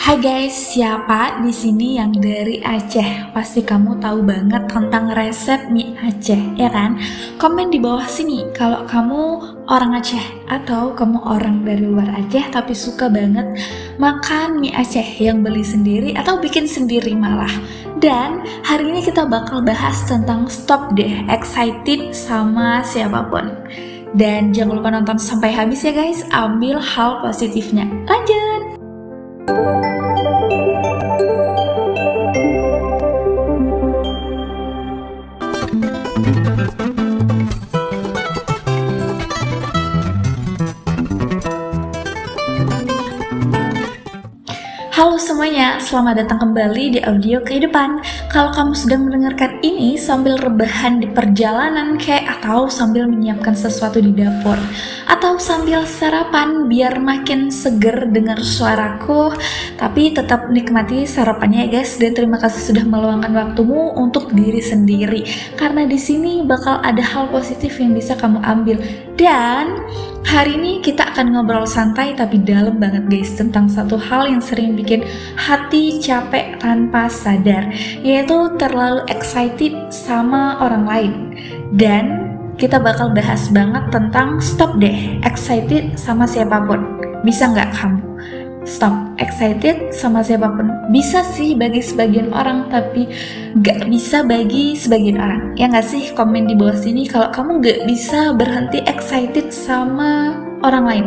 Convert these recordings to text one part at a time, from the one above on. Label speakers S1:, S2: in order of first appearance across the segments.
S1: Hai guys, siapa di sini yang dari Aceh? Pasti kamu tahu banget tentang resep mie Aceh, ya kan? Komen di bawah sini kalau kamu orang Aceh atau kamu orang dari luar Aceh tapi suka banget makan mie Aceh yang beli sendiri atau bikin sendiri malah. Dan hari ini kita bakal bahas tentang stop deh excited sama siapapun. Dan jangan lupa nonton sampai habis ya guys, ambil hal positifnya. Lanjut! Halo semuanya, selamat datang kembali di audio kehidupan. Kalau kamu sedang mendengarkan ini sambil rebahan di perjalanan atau sambil menyiapkan sesuatu di dapur, atau sambil sarapan biar makin seger dengar suaraku, tapi tetap nikmati sarapannya ya guys, dan terima kasih sudah meluangkan waktumu untuk diri sendiri. Karena di sini bakal ada hal positif yang bisa kamu ambil. Dan hari ini kita akan ngobrol santai tapi dalam banget guys tentang satu hal yang sering bikin hati capek tanpa sadar, yaitu terlalu excited sama orang lain. Dan kita bakal bahas banget tentang stop deh excited sama siapapun. Bisa nggak kamu stop excited sama siapapun? Bisa sih bagi sebagian orang, tapi gak bisa bagi sebagian orang. Ya gak sih? Komen di bawah sini kalau kamu gak bisa berhenti excited sama orang lain.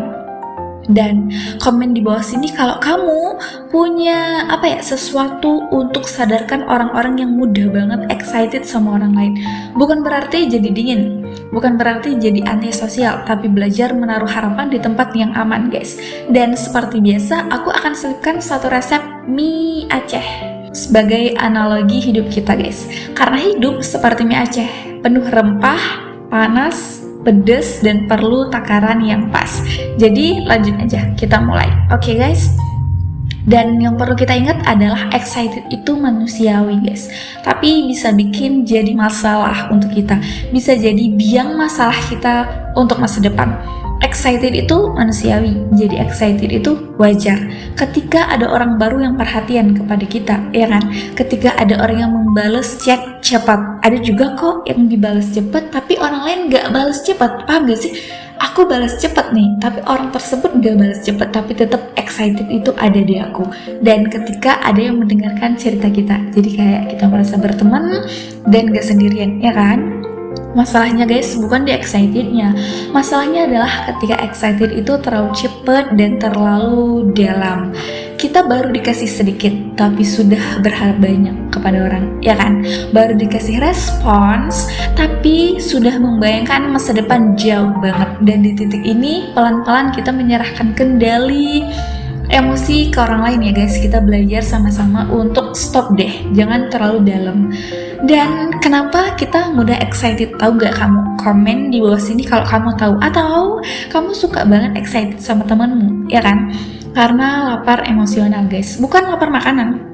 S1: Dan komen di bawah sini kalau kamu punya sesuatu untuk sadarkan orang-orang yang mudah banget excited sama orang lain. Bukan berarti jadi dingin, bukan berarti jadi antisosial, tapi belajar menaruh harapan di tempat yang aman guys. Dan seperti biasa, aku akan selipkan satu resep mie Aceh sebagai analogi hidup kita guys. Karena hidup seperti mie Aceh, penuh rempah, panas, pedas, dan perlu takaran yang pas. Jadi lanjut aja, kita mulai. Oke guys. Dan yang perlu kita ingat adalah excited itu manusiawi guys, tapi bisa bikin jadi masalah untuk kita, bisa jadi biang masalah kita untuk masa depan. Excited itu manusiawi, jadi excited itu wajar. Ketika ada orang baru yang perhatian kepada kita, ya kan? Ketika ada orang yang membalas chat cepat, ada juga kok yang dibalas cepat tapi orang lain gak balas cepat. Paham gak sih? Aku balas cepat nih, tapi orang tersebut gak balas cepat, tapi tetap excited itu ada di aku. Dan ketika ada yang mendengarkan cerita kita, jadi kayak kita merasa berteman dan gak sendirian, ya kan? Masalahnya guys bukan di excitednya, masalahnya adalah ketika excited itu terlalu cepat dan terlalu dalam. Kita baru dikasih sedikit tapi sudah berharap banyak kepada orang, ya kan? Baru dikasih respons tapi sudah membayangkan masa depan jauh banget. Dan di titik ini pelan-pelan kita menyerahkan kendali emosi ke orang lain ya guys. Kita belajar sama-sama untuk stop deh, jangan terlalu dalam. Dan kenapa kita mudah excited, tahu gak kamu? Komen di bawah sini kalau kamu tahu, atau kamu suka banget excited sama temanmu, ya kan? Karena lapar emosional guys, bukan lapar makanan,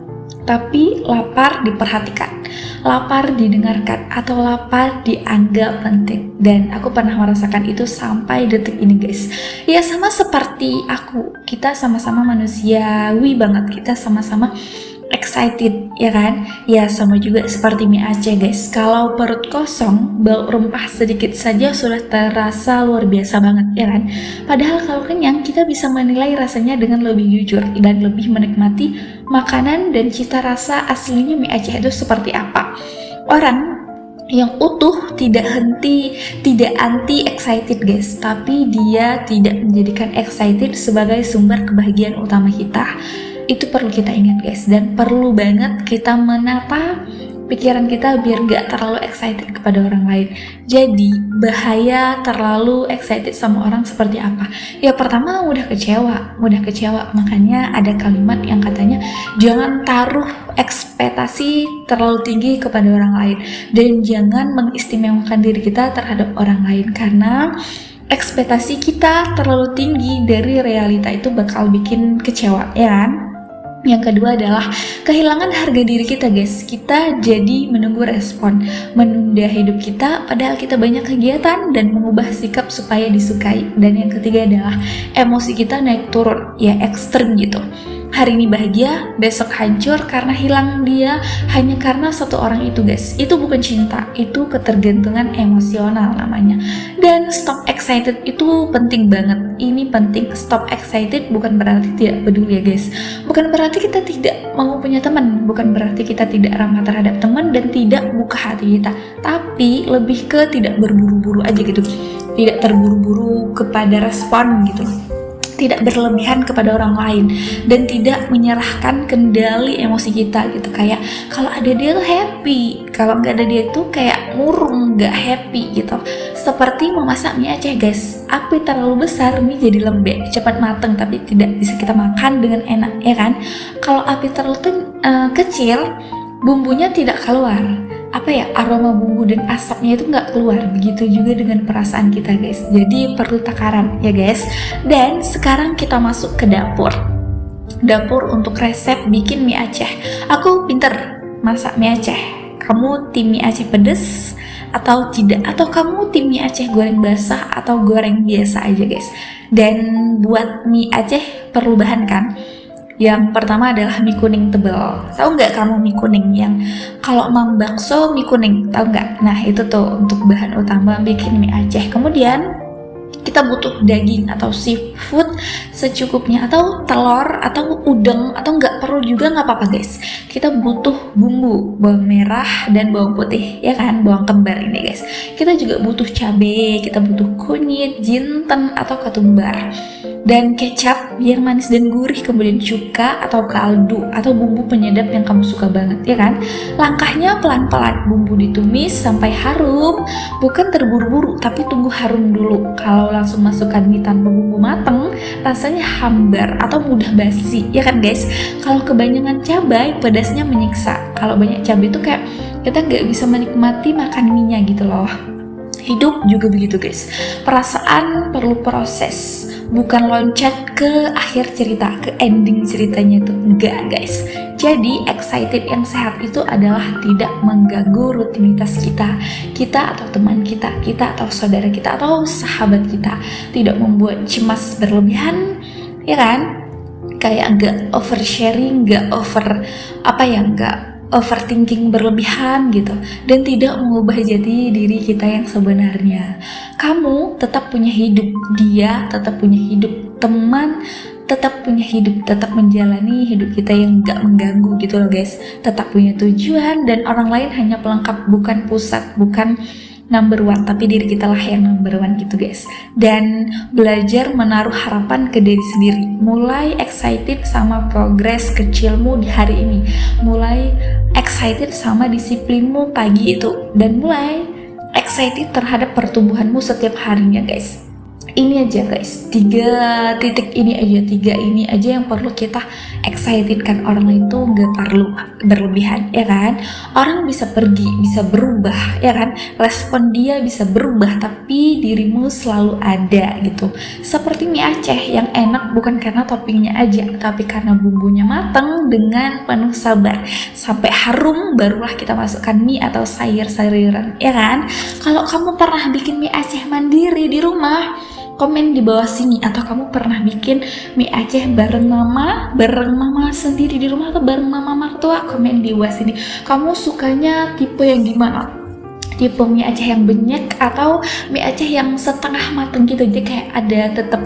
S1: tapi lapar diperhatikan, lapar didengarkan, atau lapar dianggap penting. Dan aku pernah merasakan itu sampai detik ini guys. Ya sama seperti aku, kita sama-sama manusiawi banget, kita sama-sama excited, ya kan? Ya sama juga seperti mie Aceh guys. Kalau perut kosong, bau rempah sedikit saja sudah terasa luar biasa banget, ya kan? Padahal kalau kenyang, kita bisa menilai rasanya dengan lebih jujur dan lebih menikmati makanan dan cita rasa aslinya mie Aceh itu seperti apa. Orang yang utuh tidak anti excited guys, tapi dia tidak menjadikan excited sebagai sumber kebahagiaan utama kita. Itu perlu kita ingat guys, dan perlu banget kita menata pikiran kita biar gak terlalu excited kepada orang lain. Jadi bahaya terlalu excited sama orang seperti apa? Ya pertama mudah kecewa. Makanya ada kalimat yang katanya jangan taruh ekspektasi terlalu tinggi kepada orang lain, dan jangan mengistimewakan diri kita terhadap orang lain, karena ekspektasi kita terlalu tinggi dari realita itu bakal bikin kecewa, ya kan? Yang kedua adalah kehilangan harga diri kita guys. Kita jadi menunggu respon, menunda hidup kita padahal kita banyak kegiatan, dan mengubah sikap supaya disukai. Dan yang ketiga adalah emosi kita naik turun, ya ekstrim gitu. hari ini bahagia, besok hancur karena hilang dia hanya karena satu orang itu guys. Itu bukan cinta, itu ketergantungan emosional namanya. Dan stop excited itu penting banget. Ini penting, stop excited bukan berarti tidak peduli ya guys. Bukan berarti kita tidak mau punya teman, bukan berarti kita tidak ramah terhadap teman dan tidak buka hati kita. Tapi lebih ke tidak berburu-buru aja gitu. Tidak terburu-buru kepada respon gitu. Tidak berlebihan kepada orang lain dan tidak menyerahkan kendali emosi kita gitu. Kayak kalau ada dia tuh happy, kalau nggak ada dia tuh kayak murung, nggak happy gitu. Seperti memasak mie Aceh guys, api terlalu besar mie jadi lembek, cepat mateng tapi tidak bisa kita makan dengan enak ya kan. Kalau api terlalu kecil, bumbunya tidak keluar, aroma bumbu dan asapnya itu nggak keluar. Begitu juga dengan perasaan kita guys, jadi perlu takaran ya guys. Dan sekarang kita masuk ke dapur untuk resep bikin mie Aceh. Aku pinter masak mie Aceh. Kamu tim mie Aceh pedes atau tidak? Atau kamu tim mie Aceh goreng basah atau goreng biasa aja guys? Dan buat mie Aceh perlu bahan kan? Yang pertama adalah mie kuning tebal. Tahu nggak kamu mie kuning yang kalau mam bakso mie kuning, tahu nggak? Nah itu tuh untuk bahan utama bikin mie Aceh. Kemudian kita butuh daging atau seafood secukupnya, atau telur atau udang, atau nggak perlu juga nggak apa-apa guys. Kita butuh bumbu, bawang merah dan bawang putih ya kan, bawang kembar ini guys. Kita juga butuh cabai, kita butuh kunyit, jinten atau ketumbar, dan kecap biar manis dan gurih, kemudian cuka atau kaldu atau bumbu penyedap yang kamu suka banget ya kan. Langkahnya pelan-pelan, bumbu ditumis sampai harum, bukan terburu-buru tapi tunggu harum dulu. Kalau langsung masukkan mie tanpa bumbu mateng, rasanya hambar atau mudah basi ya kan guys. Kalau kebanyakan cabai, pedasnya menyiksa. Kalau banyak cabai itu kayak kita nggak bisa menikmati makan mie-nya gitu loh. Hidup juga begitu guys, perasaan perlu proses, bukan loncat ke akhir cerita, ke ending ceritanya itu, enggak guys. Jadi excited yang sehat itu adalah tidak mengganggu rutinitas kita atau teman kita atau saudara kita atau sahabat kita, tidak membuat cemas berlebihan ya kan, kayak enggak oversharing, enggak overthinking berlebihan gitu, dan tidak mengubah jati diri kita yang sebenarnya. Kamu tetap punya hidup, dia tetap punya hidup, teman tetap punya hidup, tetap menjalani hidup kita yang gak mengganggu gitu loh guys. Tetap punya tujuan, dan orang lain hanya pelengkap, bukan pusat, bukan number one, tapi diri kita lah yang number one gitu guys. Dan belajar menaruh harapan ke diri sendiri, mulai excited sama progres kecilmu di hari ini, mulai excited sama disiplinmu pagi itu, dan mulai excited terhadap pertumbuhanmu setiap harinya guys. Ini aja guys, 3 titik ini aja yang perlu kita excited kan. Orang lain tuh gak perlu berlebihan ya kan. Orang bisa pergi, bisa berubah ya kan, respon dia bisa berubah, tapi dirimu selalu ada gitu. Seperti mie Aceh yang enak bukan karena toppingnya aja, tapi karena bumbunya matang dengan penuh sabar sampai harum, barulah kita masukkan mie atau sayur-sayuran ya kan. Kalau kamu pernah bikin mie Aceh mandiri di rumah, komen di bawah sini. Atau kamu pernah bikin mie Aceh bareng mama sendiri di rumah atau bareng mama mertua, komen di bawah sini. Kamu sukanya tipe yang gimana? Tipe mie Aceh yang benyek atau mie Aceh yang setengah mateng gitu, jadi kayak ada tetap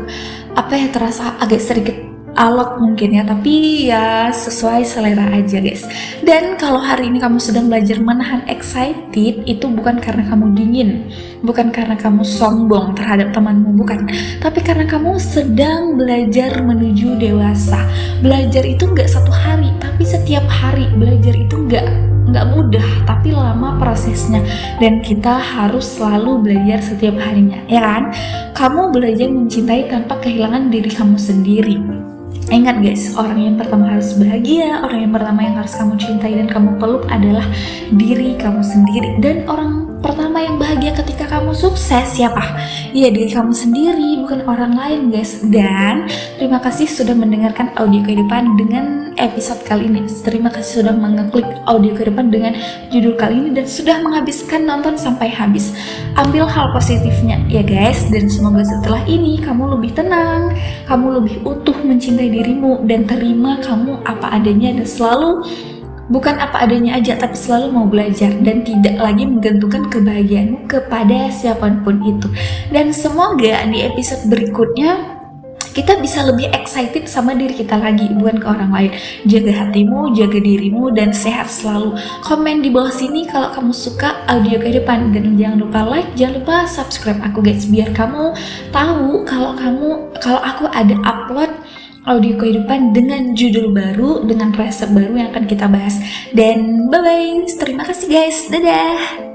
S1: terasa agak sedikit alot mungkin ya, tapi ya sesuai selera aja guys. Dan kalau hari ini kamu sedang belajar menahan excited, itu bukan karena kamu dingin, bukan karena kamu sombong terhadap temanmu, bukan, tapi karena kamu sedang belajar menuju dewasa. Belajar itu nggak satu hari, tapi setiap hari. Belajar itu nggak mudah, tapi lama prosesnya, dan kita harus selalu belajar setiap harinya ya kan. Kamu belajar mencintai tanpa kehilangan diri kamu sendiri. Ingat guys, orang yang pertama harus bahagia, orang yang pertama yang harus kamu cintai dan kamu peluk adalah diri kamu sendiri. Dan orang pertama yang bahagia ketika kamu sukses siapa? Ya diri kamu sendiri, bukan orang lain guys. Dan terima kasih sudah mendengarkan audio kehidupan dengan episode kali ini. Terima kasih sudah mengeklik audio kehidupan dengan judul kali ini dan sudah menghabiskan nonton sampai habis. Ambil hal positifnya ya guys, dan semoga setelah ini kamu lebih tenang, kamu lebih utuh mencintai dirimu dan terima kamu apa adanya, dan selalu bukan apa adanya aja, tapi selalu mau belajar dan tidak lagi menggantungkan kebahagiaanmu kepada siapapun itu. Dan semoga di episode berikutnya kita bisa lebih excited sama diri kita lagi, bukan ke orang lain. Jaga hatimu, jaga dirimu, dan sehat selalu. Komen di bawah sini kalau kamu suka audio kehidupan, dan jangan lupa like, jangan lupa subscribe aku guys, biar kamu tahu kalau aku ada upload audio kehidupan dengan judul baru, dengan resep baru yang akan kita bahas. Dan bye bye, terima kasih guys, dadah.